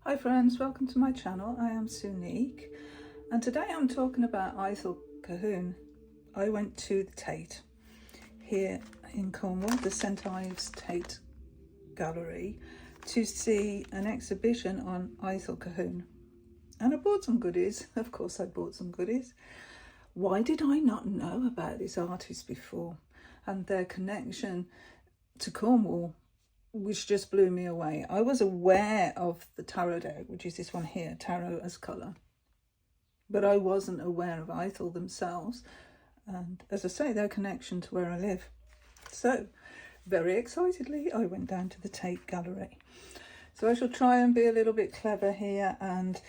Hi friends, welcome to my channel. I am Sunique and today I'm talking about Ithell Colquhoun. I went to the Tate here in Cornwall, the St Ives Tate Gallery, to see an exhibition on Ithell Colquhoun. And I bought some goodies. Of course I bought some goodies. Why did I not know about this artist before? And their connection to Cornwall, which just blew me away. I was aware of the tarot deck, which is this one here, tarot as colour, but I wasn't aware of Ithell themselves, and as I say, their connection to where I live. So very excitedly I went down to the Tate Gallery. So I shall try and be a little bit clever here and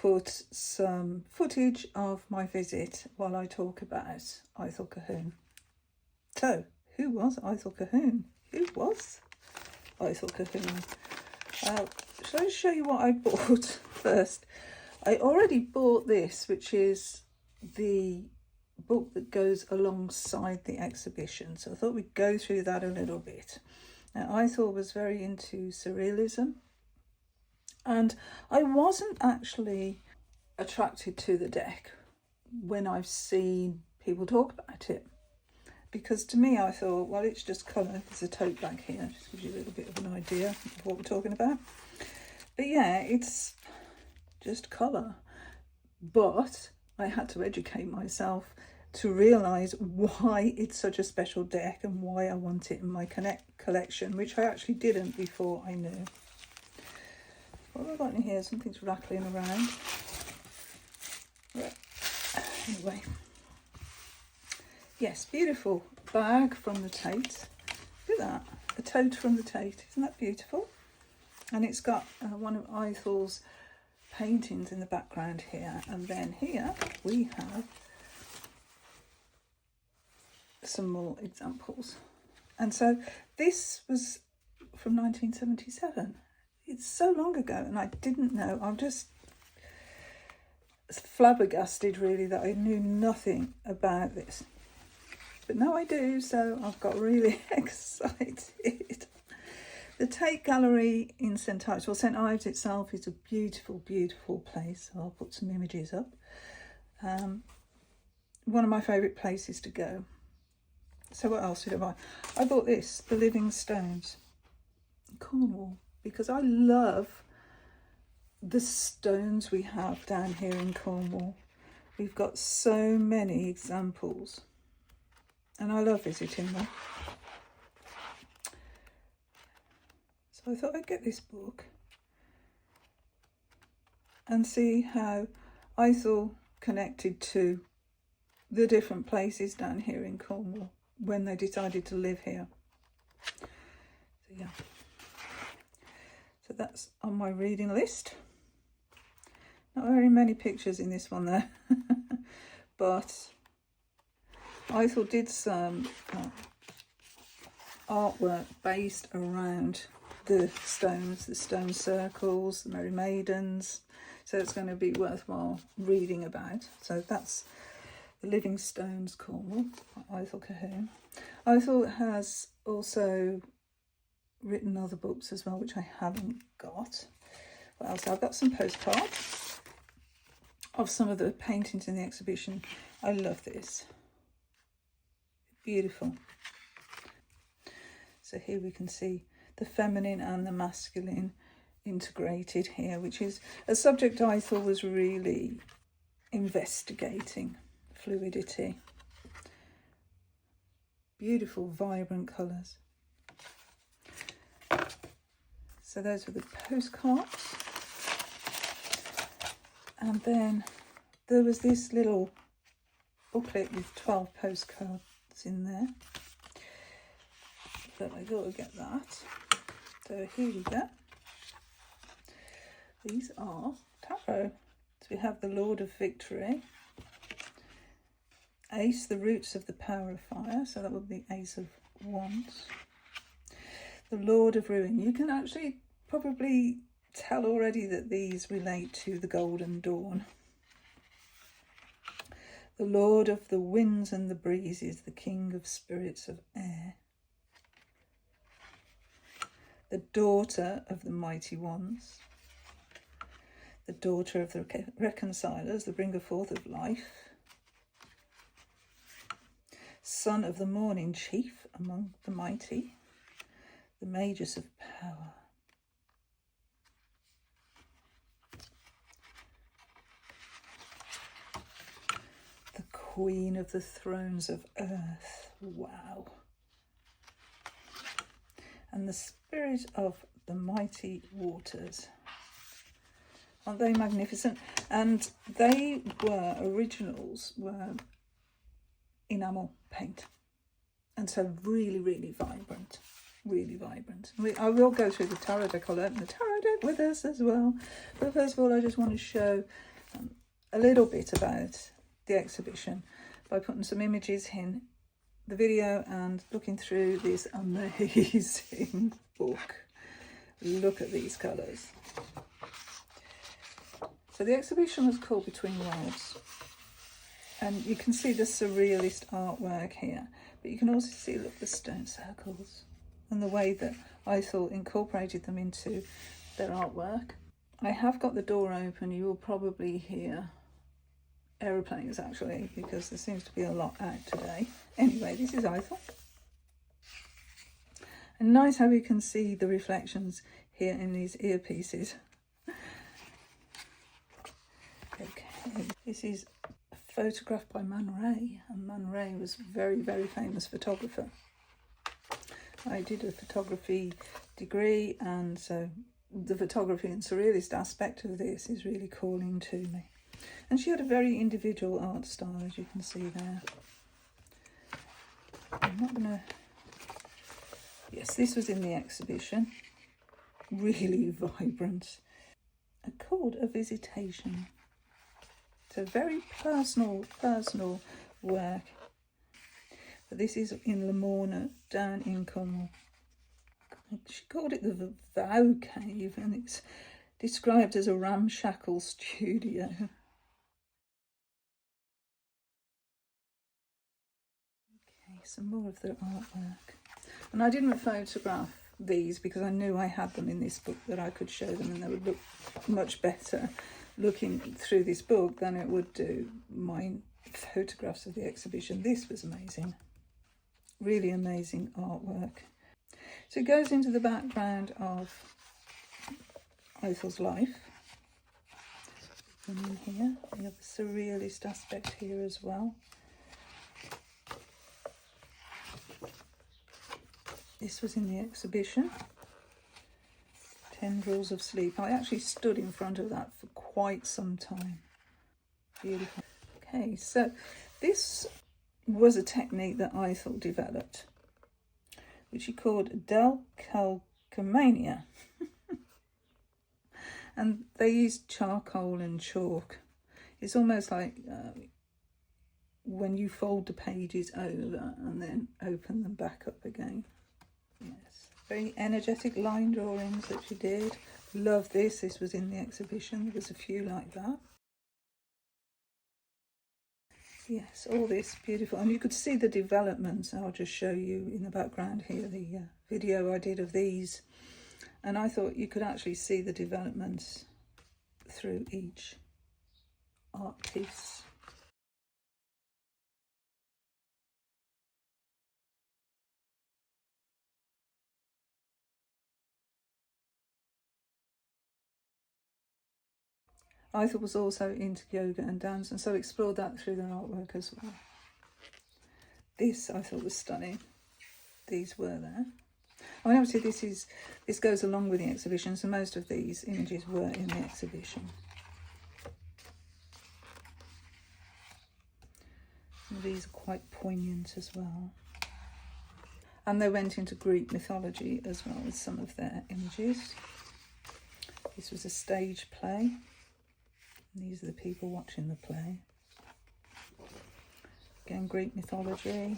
put some footage of my visit while I talk about Ithell Colquhoun. So who was Ithell Colquhoun? Who was Ithell Colquhoun? Shall I show you what I bought first? I already bought this, which is the book that goes alongside the exhibition. So I thought we'd go through that a little bit. Now, Ithell was very into surrealism, and I wasn't actually attracted to the deck when I've seen people talk about it. Because to me, I thought, well, it's just colour. There's a tote bag here, just gives you a little bit of an idea of what we're talking about. But yeah, it's just colour. But I had to educate myself to realise why it's such a special deck and why I want it in my collection, which I actually didn't before I knew. What have I got in here? Something's rattling around. Right. Anyway. Yes, beautiful bag from the Tate. Look at that, a tote from the Tate. Isn't that beautiful? And it's got one of Ithell's paintings in the background here. And then here we have some more examples. And so this was from 1977. It's so long ago and I didn't know. I'm just flabbergasted really that I knew nothing about this. But now I do, so I've got really excited. The Tate Gallery in St Ives, well, St Ives itself is a beautiful, beautiful place. So I'll put some images up. One of my favourite places to go. So what else did I buy? I bought this, the Living Stones, in Cornwall, because I love the stones we have down here in Cornwall. We've got so many examples. And I love visiting them. So I thought I'd get this book and see how Ithell connected to the different places down here in Cornwall when they decided to live here. So yeah. So that's on my reading list. Not very many pictures in this one though. But Ithell did some artwork based around the stones, the stone circles, the Merry Maidens. So it's going to be worthwhile reading about. So that's the Living Stones, Cornwall, by Ithell Colquhoun. Ithell has also written other books as well, which I haven't got. What else? I've got some postcards of some of the paintings in the exhibition. I love this. Beautiful. So here we can see the feminine and the masculine integrated here, which is a subject Ithell was really investigating. Fluidity. Beautiful, vibrant colours. So those were the postcards. And then there was this little booklet with 12 postcards in there, but I thought I'd get that. So here we go. These are tarot. So we have the Lord of Victory, Ace, the roots of the power of fire, so that would be Ace of Wands. The Lord of Ruin. You can actually probably tell already that these relate to the Golden Dawn. The Lord of the winds and the breezes, the King of spirits of air. The daughter of the mighty ones. the daughter of the reconcilers, the bringer forth of life, son of the morning chief among the mighty, the magus of power. The queen of the thrones of earth. Wow. And the spirit of the mighty waters. Aren't they magnificent? And they were, originals were enamel paint. And so really, really vibrant. Really vibrant. I will go through the tarot deck. I'll open the tarot deck with us as well. But first of all, I just want to show a little bit about the exhibition by putting some images in the video and looking through this amazing book. Look at these colours. So the exhibition was called Between Worlds, and you can see the surrealist artwork here, but you can also see, look, the stone circles and the way that Ithell incorporated them into their artwork. I have got the door open. You will probably hear aeroplanes actually, because there seems to be a lot out today. Anyway, this is Ithell. And nice how you can see the reflections here in these earpieces. Okay, this is a photograph by Man Ray, and Man Ray was a very, very famous photographer. I did a photography degree, and so the photography and surrealist aspect of this is really calling to me. And she had a very individual art style, as you can see there. I'm not going to... Yes, this was in the exhibition. Really vibrant. A Called a Visitation. It's a very personal work. But this is in Lamorna, down in Cornwall. She called it the Vow Cave, and it's described as a ramshackle studio. Okay, some more of their artwork. And I didn't photograph these because I knew I had them in this book, that I could show them, and they would look much better looking through this book than it would do my photographs of the exhibition. This was amazing. Really amazing artwork. So it goes into the background of Ithell's life. And in here, we have the surrealist aspect here as well. This was in the exhibition. Tendrils of Sleep. I actually stood in front of that for quite some time. Beautiful. Okay, so this was a technique that Ithell developed, which he called Ithell Colquhoun. And they used charcoal and chalk. It's almost like when you fold the pages over and then open them back up again. Yes, very energetic line drawings that she did. Love this. This was in the exhibition. There was a few like that. Yes, all this beautiful. And you could see the developments. I'll just show you in the background here the video I did of these. And I thought you could actually see the developments through each art piece. Ithell was also into yoga and dance, and so explored that through their artwork as well. This I thought was stunning. These were there. I mean, obviously this goes along with the exhibition, so most of these images were in the exhibition. And these are quite poignant as well. And they went into Greek mythology as well with some of their images. This was a stage play. These are the people watching the play. Again, Greek mythology.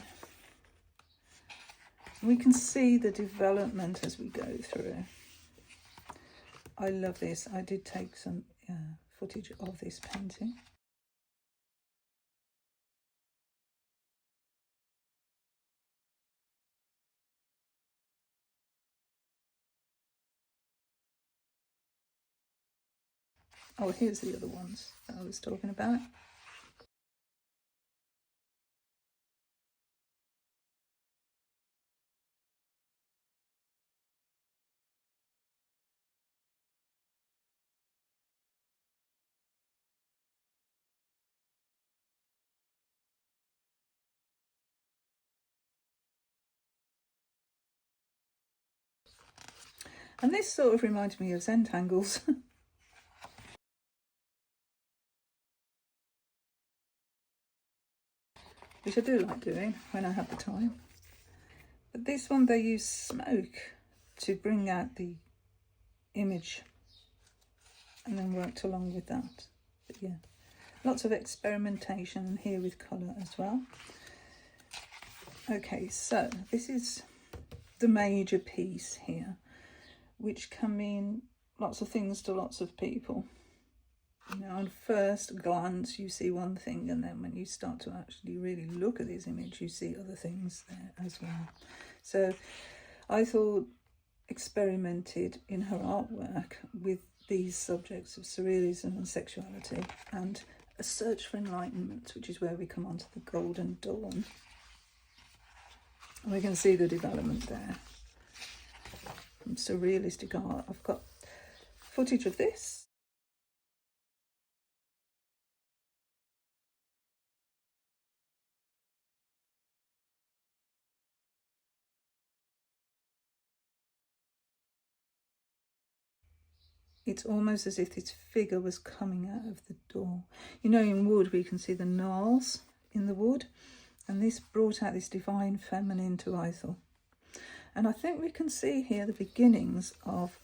We can see the development as we go through. I love this. I did take some footage of this painting. Oh, here's the other ones that I was talking about. And this sort of reminds me of Zentangles. Which I do like doing when I have the time. But this one, they use smoke to bring out the image and then worked along with that. But yeah, lots of experimentation here with colour as well. Okay, so this is the major piece here, which can mean lots of things to lots of people. You know, on first glance you see one thing, and then when you start to actually really look at this image you see other things there as well. So I thought experimented in her artwork with these subjects of surrealism and sexuality and a search for enlightenment, which is where we come onto the Golden Dawn. And we can see the development there from surrealistic art. I've got footage of this. It's almost as if this figure was coming out of the door. You know, in wood we can see the gnarls in the wood, and this brought out this divine feminine to Ithell. And I think we can see here the beginnings of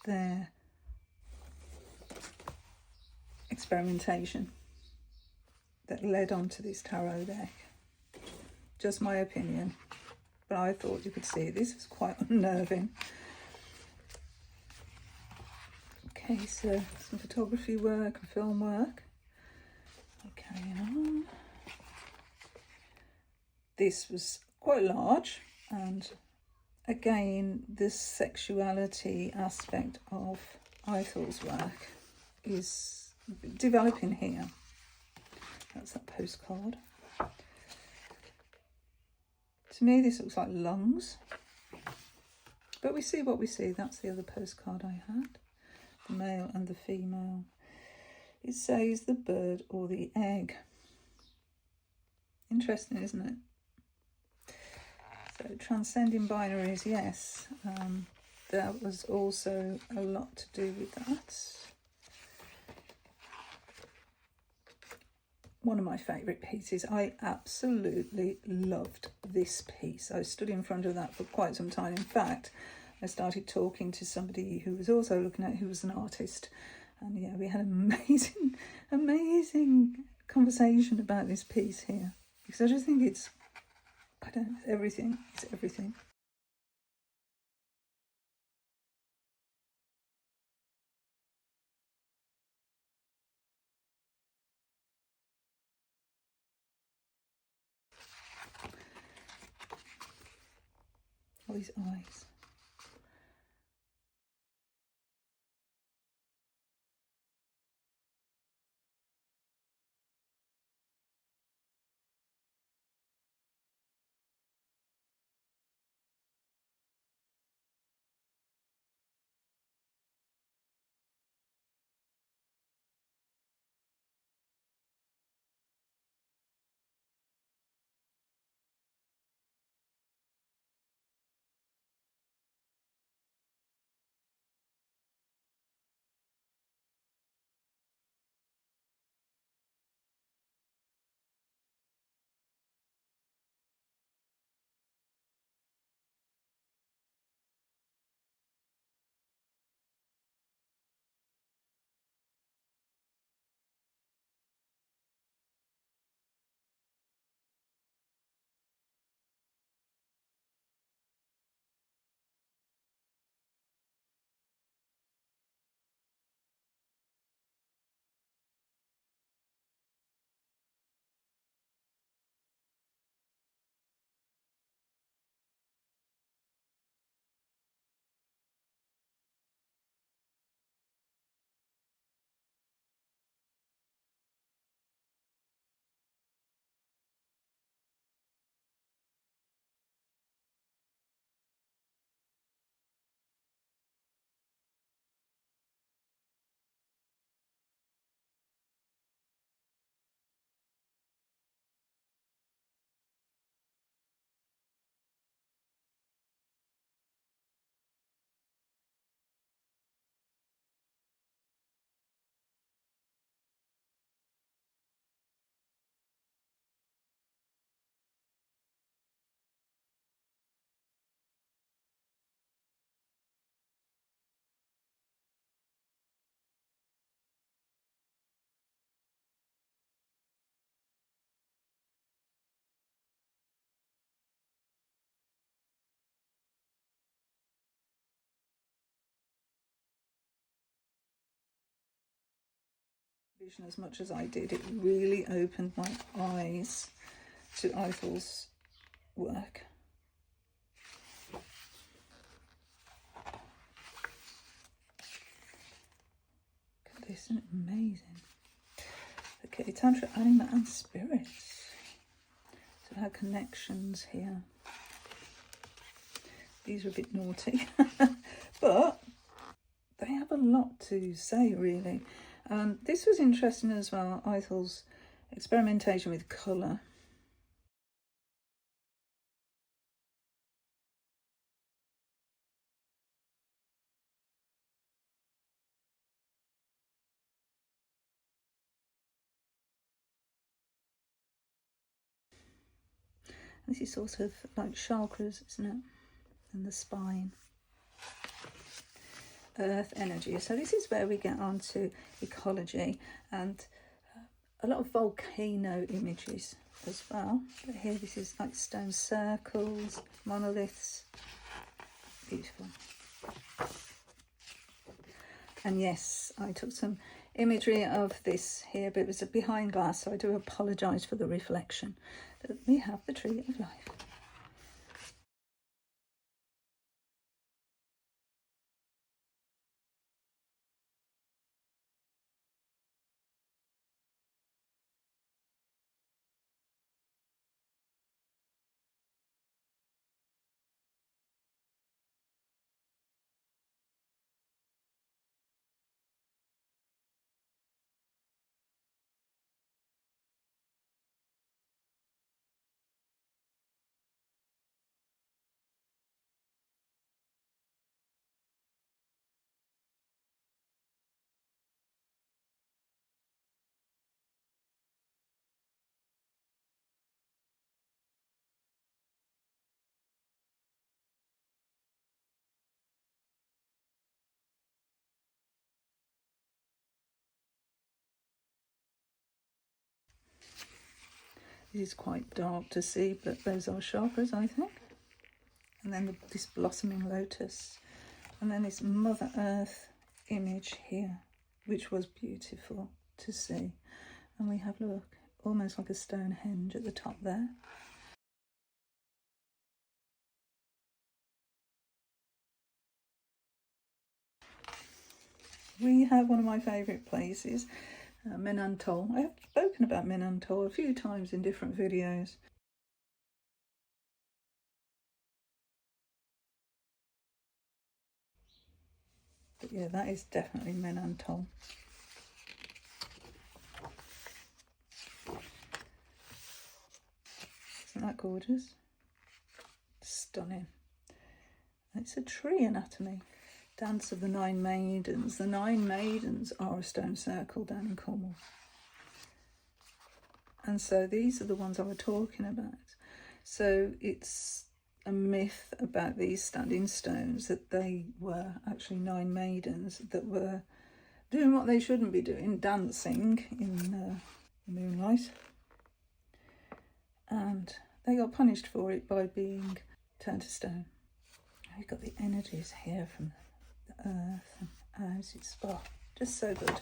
their experimentation that led on to this tarot deck. Just my opinion, but I thought you could see this was quite unnerving. Okay, so some photography work and film work. Okay, this was quite large, and again, the sexuality aspect of Ithell's work is developing here. That's that postcard. To me, this looks like lungs, but we see what we see. That's the other postcard I had. The male and the female. It says the bird or the egg. Interesting, isn't it? So transcending binaries, yes. That was also a lot to do with that. One of my favourite pieces. I absolutely loved this piece. I stood in front of that for quite some time. In fact, I started talking to somebody who was also looking at it, who was an artist, and yeah, we had an amazing conversation about this piece here, because I just think it's, I don't know, everything. It's everything. All these eyes. As much as I did, it really opened my eyes to Ithell's work. Look at this, isn't it amazing? Okay, Tantra, Anima and Spirits. So our connections here. These are a bit naughty, but they have a lot to say, really. And this was interesting as well, Ithell's experimentation with colour. This is sort of like chakras, isn't it? And the spine. Earth energy. So this is where we get on to ecology and a lot of volcano images as well. But here this is like stone circles, monoliths. Beautiful. And yes, I took some imagery of this here, but it was a behind glass, so I do apologise for the reflection. But we have the tree of life. It is quite dark to see, but those are chakras, I think. And then this blossoming lotus. And then this Mother Earth image here, which was beautiful to see. And we have, look, almost like a Stonehenge at the top there. We have one of my favourite places, Menantol. I have spoken about Menantol a few times in different videos. But yeah, that is definitely Menantol. Isn't that gorgeous? Stunning. It's a tree anatomy. Dance of the Nine Maidens. The Nine Maidens are a stone circle down in Cornwall. And so these are the ones I was talking about. So it's a myth about these standing stones that they were actually nine maidens that were doing what they shouldn't be doing, dancing in the moonlight. And they got punished for it by being turned to stone. We've got the energies here from the earth and as it's just so good.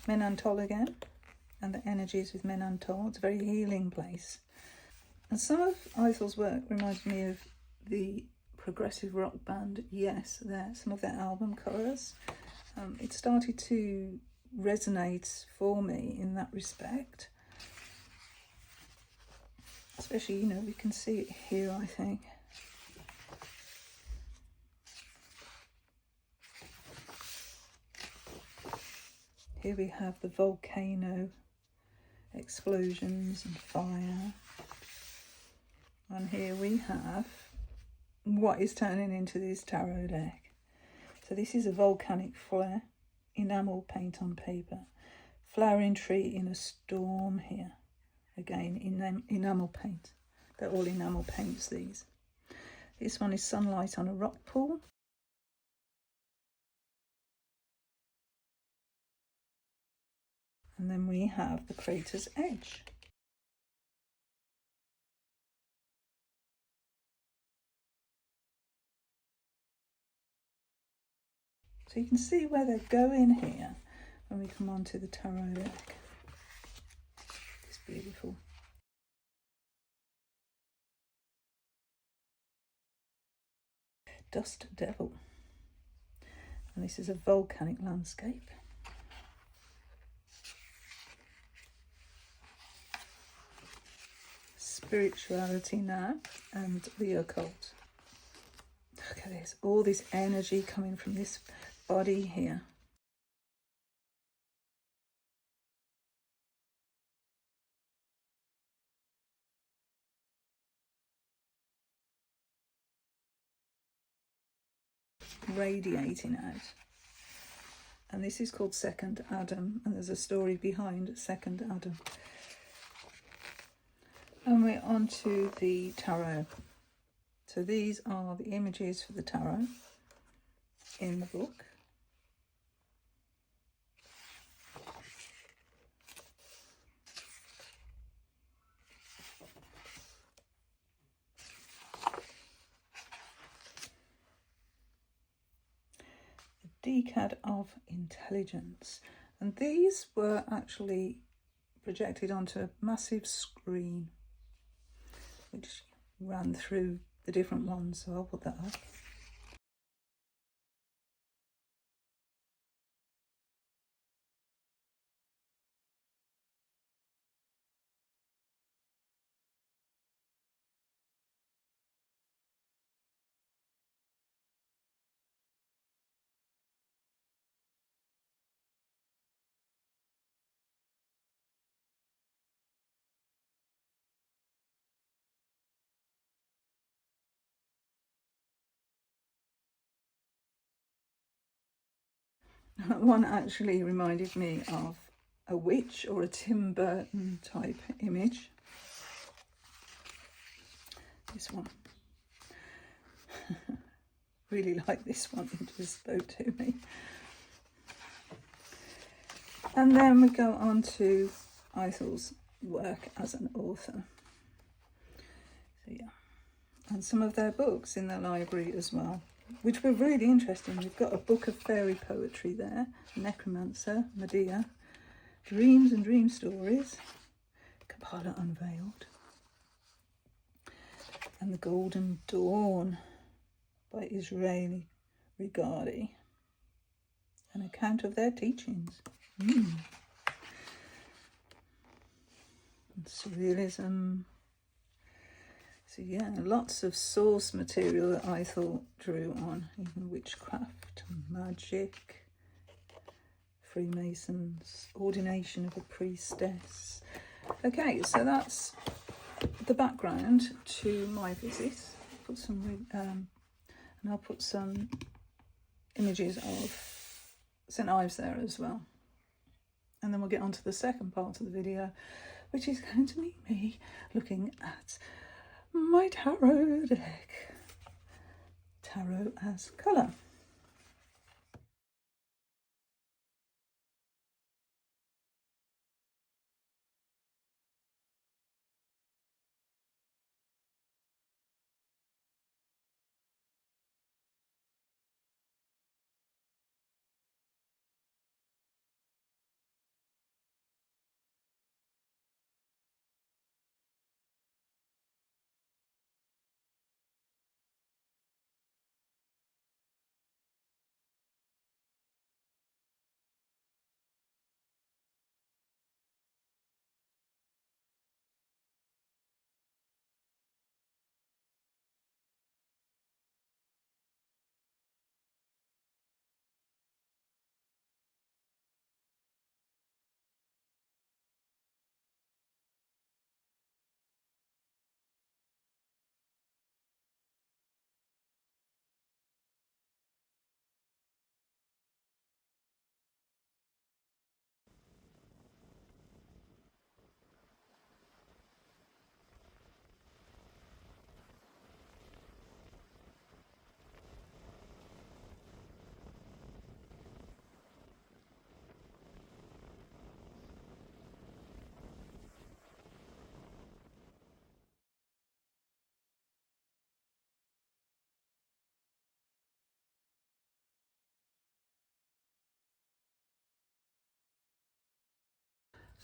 Menantol again, and the energies with Menantol. It's a very healing place. And some of Ithell's work reminds me of the progressive rock band Yes, there, some of their album covers. It started to resonate for me in that respect. Especially, you know, we can see it here, I think. Here we have the volcano explosions and fire. And here we have what is turning into this tarot deck. So this is a volcanic flare, enamel paint on paper, flowering tree in a storm here. Again, enamel paint. They're all enamel paints, these. This one is sunlight on a rock pool. And then we have the crater's edge. So you can see where they're going here when we come on to the tarot deck. beautiful. Dust Devil. And this is a volcanic landscape. Spirituality now and the occult. Look at this, all this energy coming from this body here. Radiating out. And this is called Second Adam, and there's a story behind Second Adam. And we're on to the tarot. So these are the images for the tarot in the book. The Decad of Intelligence. And these were actually projected onto a massive screen, which ran through the different ones, so I'll put that up. One actually reminded me of a witch or a Tim Burton type image. This one. Really like this one, it just spoke to me. And then we go on to Ithell's work as an author. So yeah, and some of their books in their library as well, which were really interesting. We've got a book of fairy poetry there, Necromancer, Medea, Dreams and Dream Stories, Kabbalah Unveiled, and The Golden Dawn by Israeli Rigardi, an account of their teachings. And surrealism. So yeah, lots of source material that Ithell drew on, even witchcraft, magic, Freemasons, ordination of a priestess. Okay, so that's the background to my visit. Put some, and I'll put some images of St Ives there as well. And then we'll get on to the second part of the video, which is going to be me looking at my tarot deck. Tarot as colour.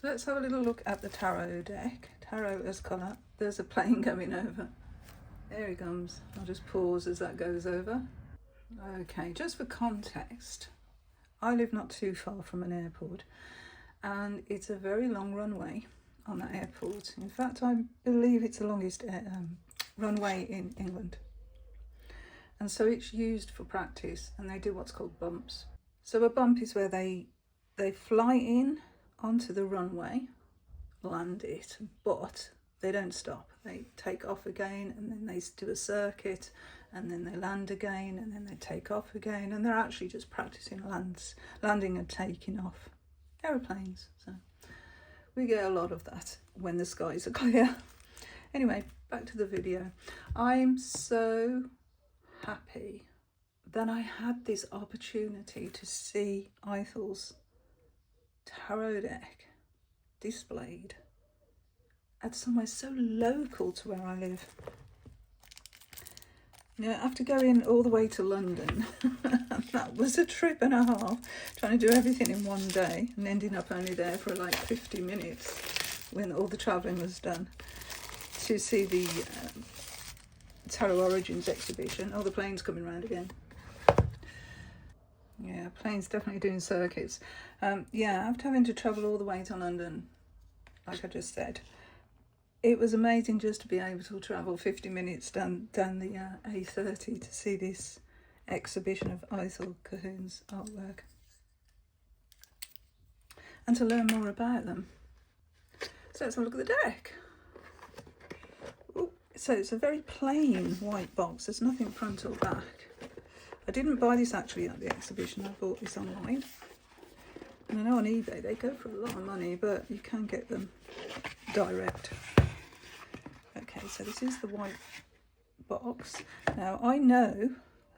So let's have a little look at the tarot deck. Tarot as colour. There's a plane coming over. There he comes. I'll just pause as that goes over. Okay, just for context, I live not too far from an airport, and it's a very long runway on that airport. In fact, I believe it's the longest runway in England. And so it's used for practice, and they do what's called bumps. So a bump is where they fly in onto the runway, land it, but they don't stop. They take off again, and then they do a circuit, and then they land again, and then they take off again, and they're actually just practicing landing and taking off aeroplanes. So we get a lot of that when the skies are clear. Anyway, back to the video. I'm so happy that I had this opportunity to see Ithell's tarot deck displayed at somewhere so local to where I live. You know, after going all the way to London, that was a trip and a half, trying to do everything in one day and ending up only there for like 50 minutes when all the travelling was done to see the Tarot Origins exhibition. Oh, the plane's coming round again. Yeah, plane's definitely doing circuits. Yeah, after having to travel all the way to London, like I just said, it was amazing just to be able to travel 50 minutes down the A30 to see this exhibition of Ithell Colquhoun's artwork and to learn more about them. So let's have a look at the deck. Ooh, so it's a very plain white box. There's nothing front or back. I didn't buy this actually at the exhibition. I bought this online. And I know on eBay they go for a lot of money, but you can get them direct. Okay, so this is the white box. Now I know,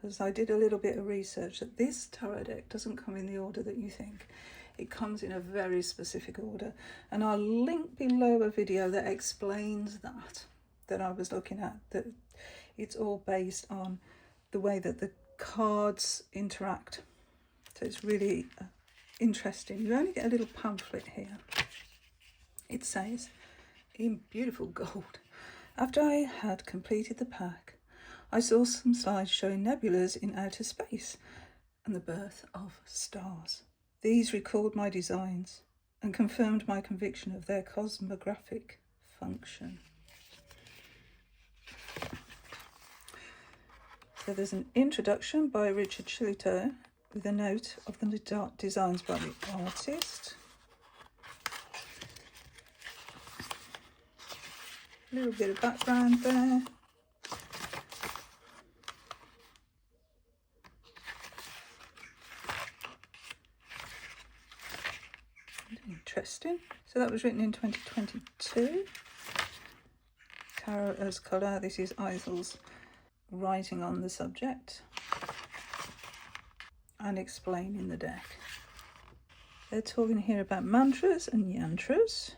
as I did a little bit of research, that this tarot deck doesn't come in the order that you think. It comes in a very specific order, and I'll link below a video that explains that I was looking at, that it's all based on the way that the cards interact. So it's really interesting. You only get a little pamphlet here. It says in beautiful gold, after I had completed the pack, I saw some slides showing nebulas in outer space and the birth of stars. These recalled my designs and confirmed my conviction of their cosmographic function. So there's an introduction by Richard Chilito with a note of the designs by the artist. A little bit of background there. Interesting. So that was written in 2022. Tarot as colour. This is Ithell's writing on the subject and explaining the deck. They're talking here about mantras and yantras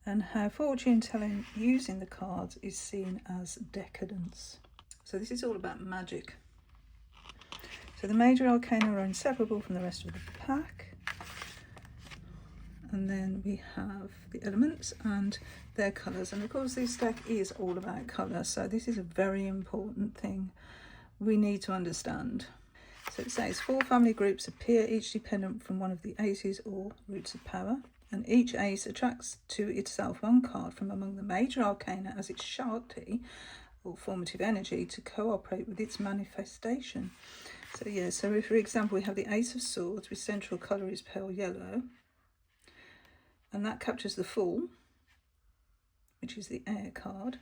and how fortune telling using the cards is seen as decadence. So this is all about magic. So the major arcana are inseparable from the rest of the pack. And then we have the elements and their colours. And of course this deck is all about colour, so this is a very important thing we need to understand. So it says 4 family groups appear, each dependent from one of the aces or roots of power, and each ace attracts to itself one card from among the major arcana as its Shakti or formative energy to cooperate with its manifestation. So yeah, so if, for example, we have the Ace of Swords with central colour is pale yellow, and that captures the Fool, which is the air card,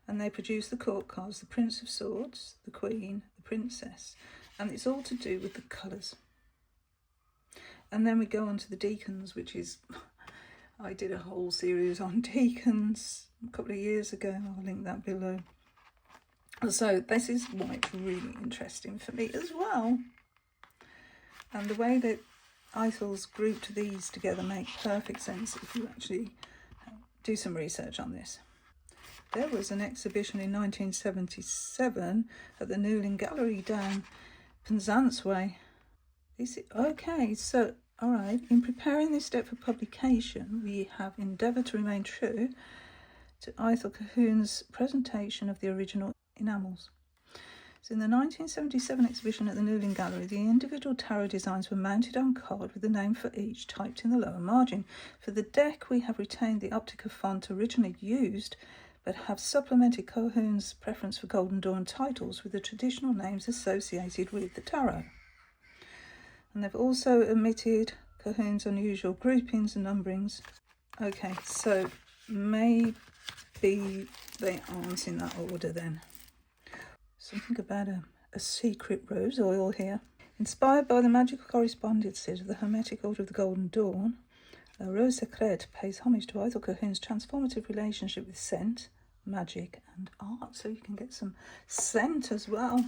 and they produce the court cards, the Prince of Swords, the Queen, the Princess, and it's all to do with the colours. And then we go on to the Deacons, which is, I did a whole series on Deacons a couple of years ago. I'll link that below. So this is why it's really interesting for me as well. And the way that Ithell's grouped these together make perfect sense if you actually do some research on this. There was an exhibition in 1977 at the Newlyn Gallery down Penzance Way. Okay, so All right, in preparing this step for publication, we have endeavoured to remain true to Ithell Colquhoun's presentation of the original enamels. So in the 1977 exhibition at the Newlyn Gallery, the individual tarot designs were mounted on card with the name for each typed in the lower margin. For the deck, we have retained the Optica font originally used, but have supplemented Colquhoun's preference for Golden Dawn titles with the traditional names associated with the tarot. And they've also omitted Colquhoun's unusual groupings and numberings. Okay, so maybe they aren't in that order then. Something about a secret rose oil here. Inspired by the magical correspondences of the Hermetic Order of the Golden Dawn, a Rose Secrète pays homage to Ithell Colquhoun's transformative relationship with scent, magic and art. So you can get some scent as well.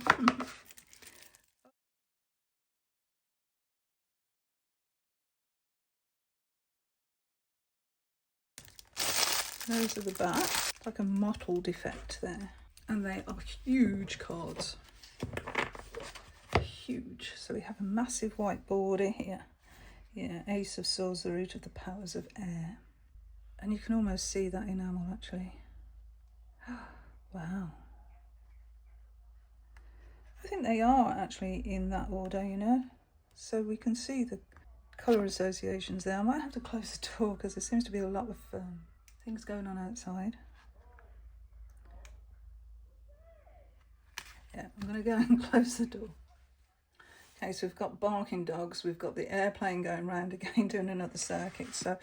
Those are the back, like a mottled effect there. And they are huge cards. Huge. So we have a massive white border here. Yeah, Ace of Swords, the root of the powers of air. And you can almost see that enamel actually. Wow. I think they are actually in that order, you know. So we can see the colour associations there. I might have to close the door because there seems to be a lot of things going on outside. Yeah, I'm going to go and close the door. Okay, so we've got barking dogs, we've got the airplane going round again, doing another circuit. So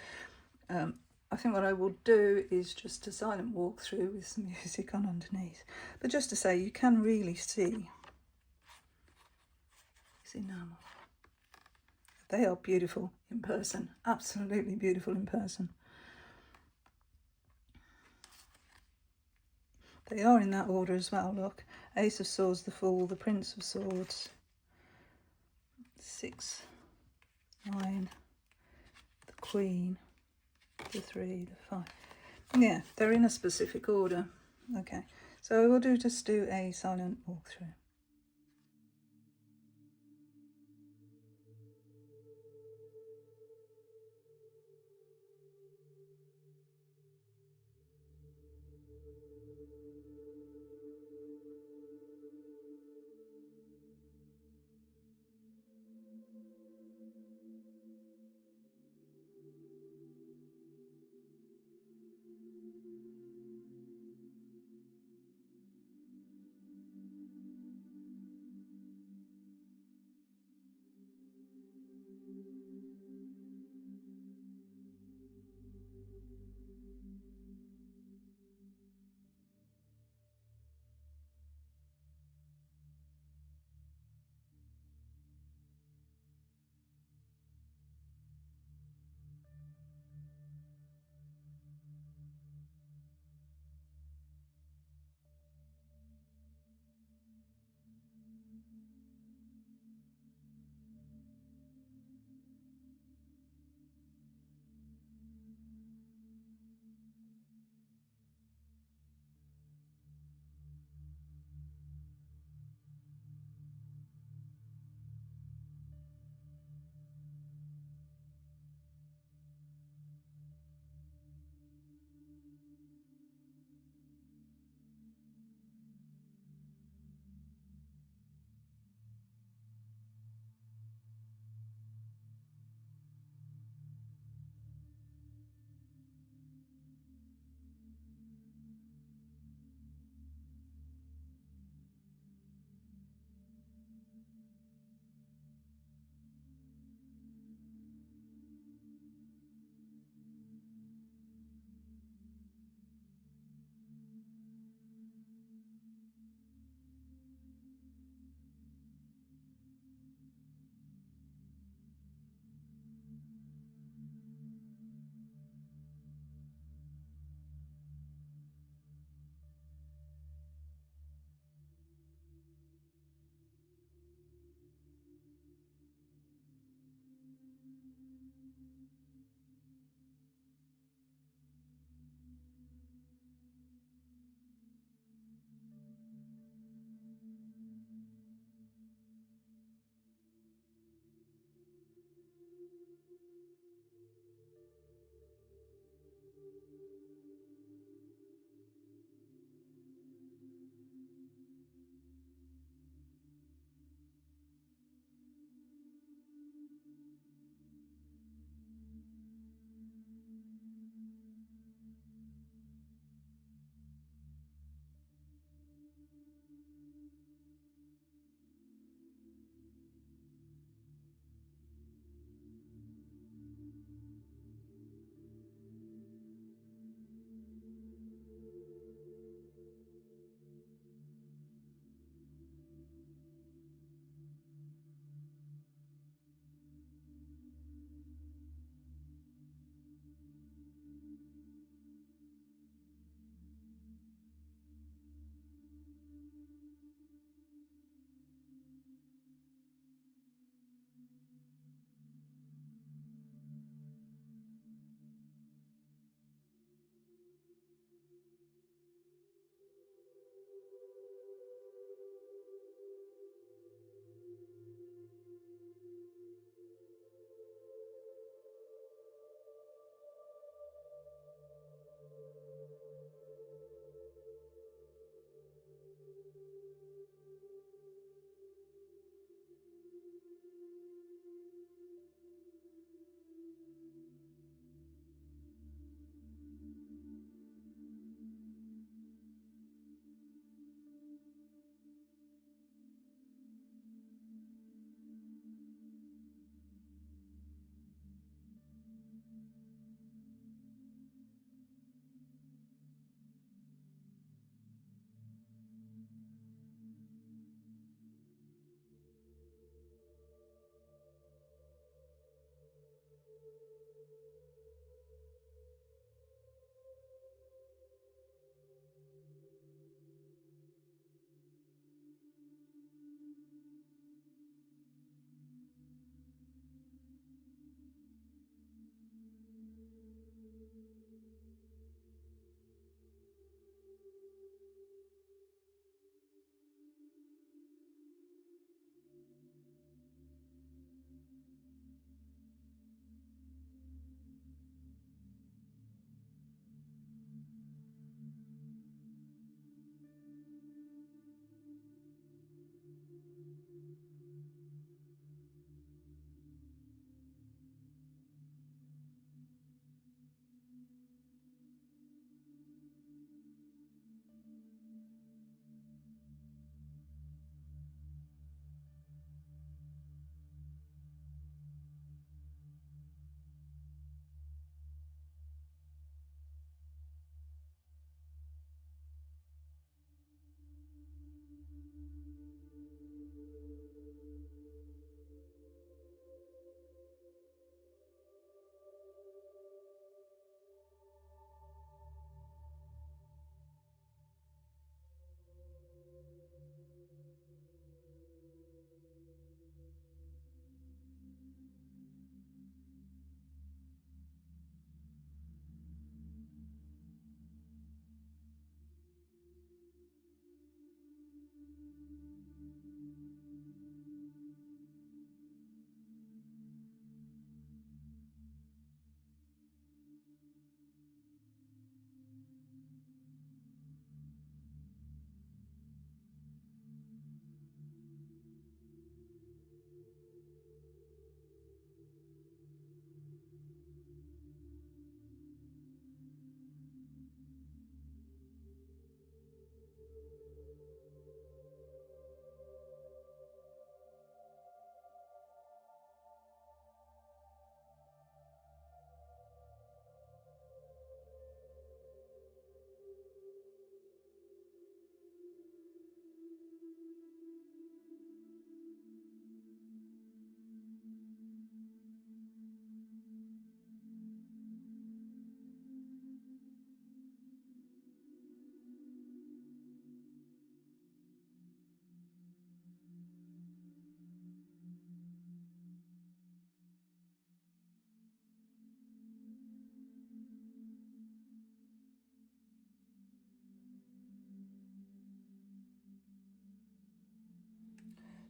I think what I will do is just a silent walk through with some music on underneath. But just to say, you can really see this enamel. They are beautiful in person, absolutely beautiful in person. They are in that order as well, look. Ace of Swords, the Fool, the Prince of Swords, 6, 9, the Queen, the 3, the 5. Yeah, they're in a specific order. Okay, so we'll just do a silent walkthrough.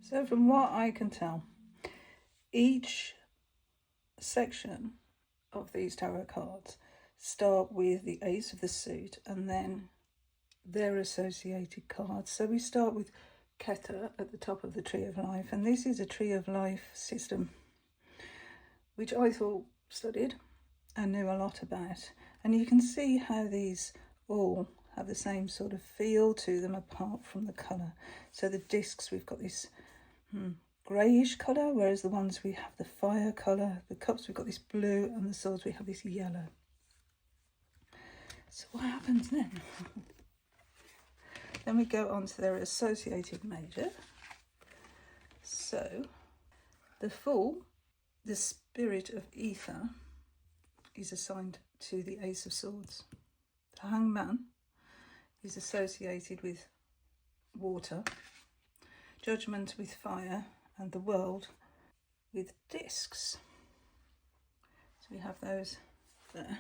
So from what I can tell, each section of these tarot cards start with the Ace of the Suit and then their associated cards. So we start with Keter at the top of the Tree of Life, and this is a Tree of Life system which Ithell studied and knew a lot about. And you can see how these all have the same sort of feel to them apart from the colour. So the discs, we've got this greyish colour, whereas the ones we have the fire colour, the cups we've got this blue, and the swords we have this yellow. So what happens then? Then we go on to their associated major. So the Fool, the spirit of ether, is assigned to the Ace of Swords. The Hangman is associated with water, Judgment with fire, and the World with discs. So we have those there.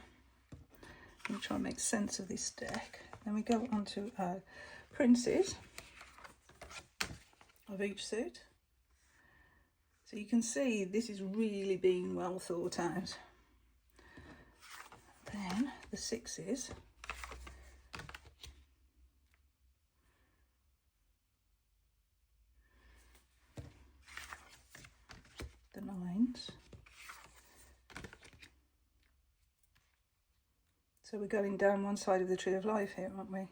Let me try and make sense of this deck. Then we go on to our princes of each suit. So you can see this is really being well thought out. Then the sixes. The nines. So we're going down one side of the Tree of Life here, aren't we?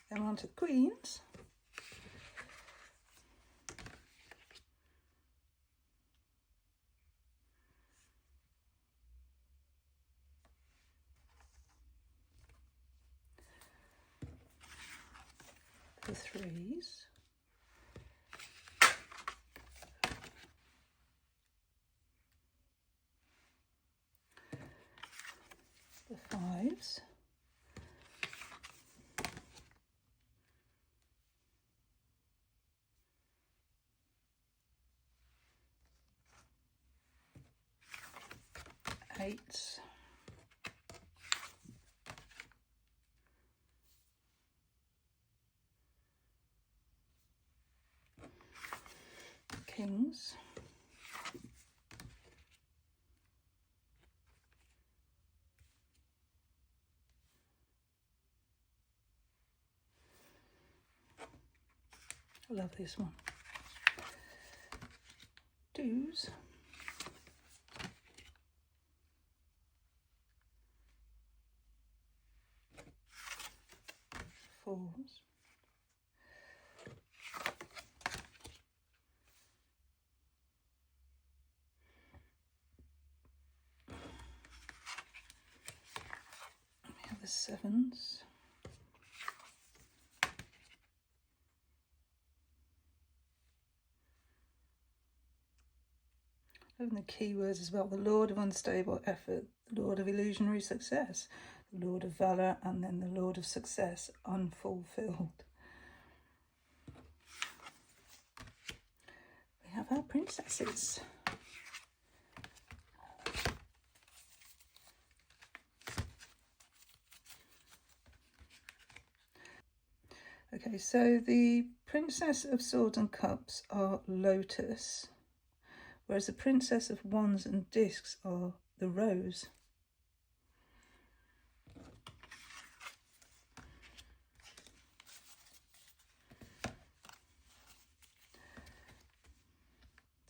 Then we're on to the queens. The threes. The fives. Eights. Kings. I love this one. Twos. Fours. We have the sevens. Having the keywords as well: the Lord of unstable effort, the Lord of illusionary success, the Lord of valour, and then the Lord of success unfulfilled. We have our princesses. Okay, so the Princess of Swords and Cups are Lotus, whereas the Princess of Wands and Discs are the Rose.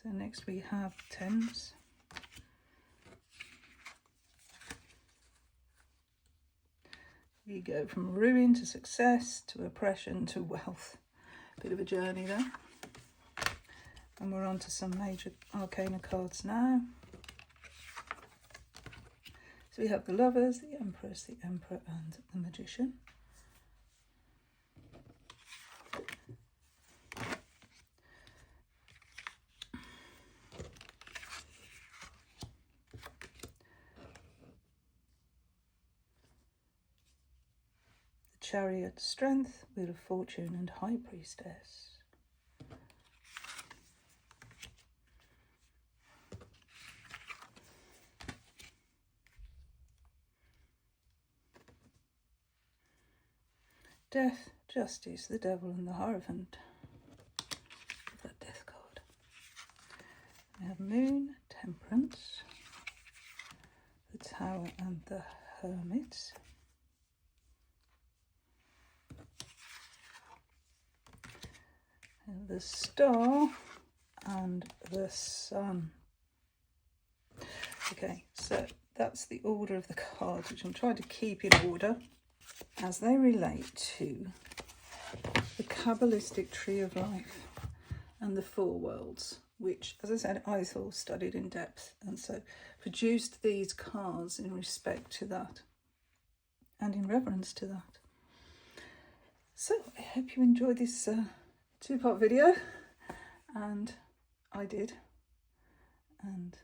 So next we have Tens. You go from ruin to success to oppression to wealth. Bit of a journey there. And we're on to some major arcana cards now. So we have the Lovers, the Empress, the Emperor, and the Magician. The Chariot, Strength, Wheel of Fortune, and High Priestess. Death, Justice, the Devil, and the Hierophant. That Death card. We have Moon, Temperance, the Tower, and the Hermit. And the Star and the Sun. Okay, so that's the order of the cards, which I'm trying to keep in order as they relate to the Kabbalistic Tree of Life and the Four Worlds, which, as I said, Ithell studied in depth, and so produced these cards in respect to that and in reverence to that. So I hope you enjoyed this two-part video, and I did. And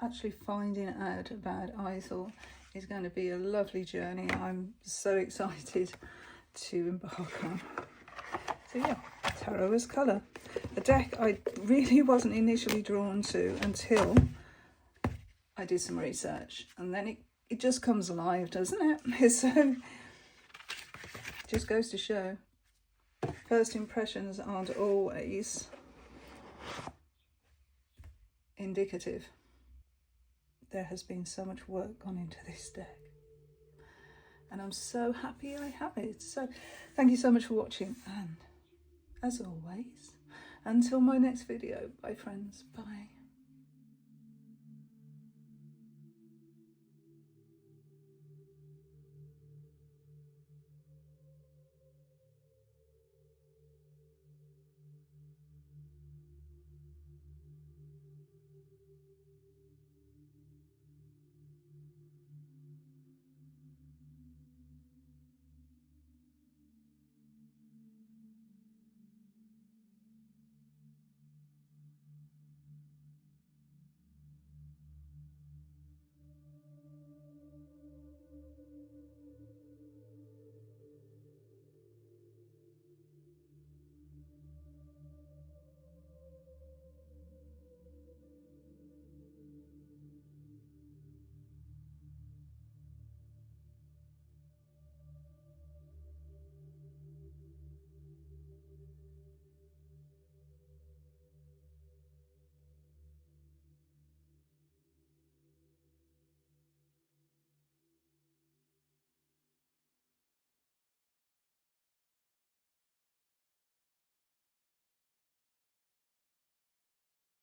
actually finding out about Ithell is going to be a lovely journey. I'm so excited to embark on. So yeah, tarot as colour. A deck I really wasn't initially drawn to until I did some research, and then it just comes alive, doesn't it? So just goes to show, first impressions aren't always indicative. There has been so much work gone into this deck, and I'm so happy I have it. So thank you so much for watching, and as always, until my next video, bye friends, bye.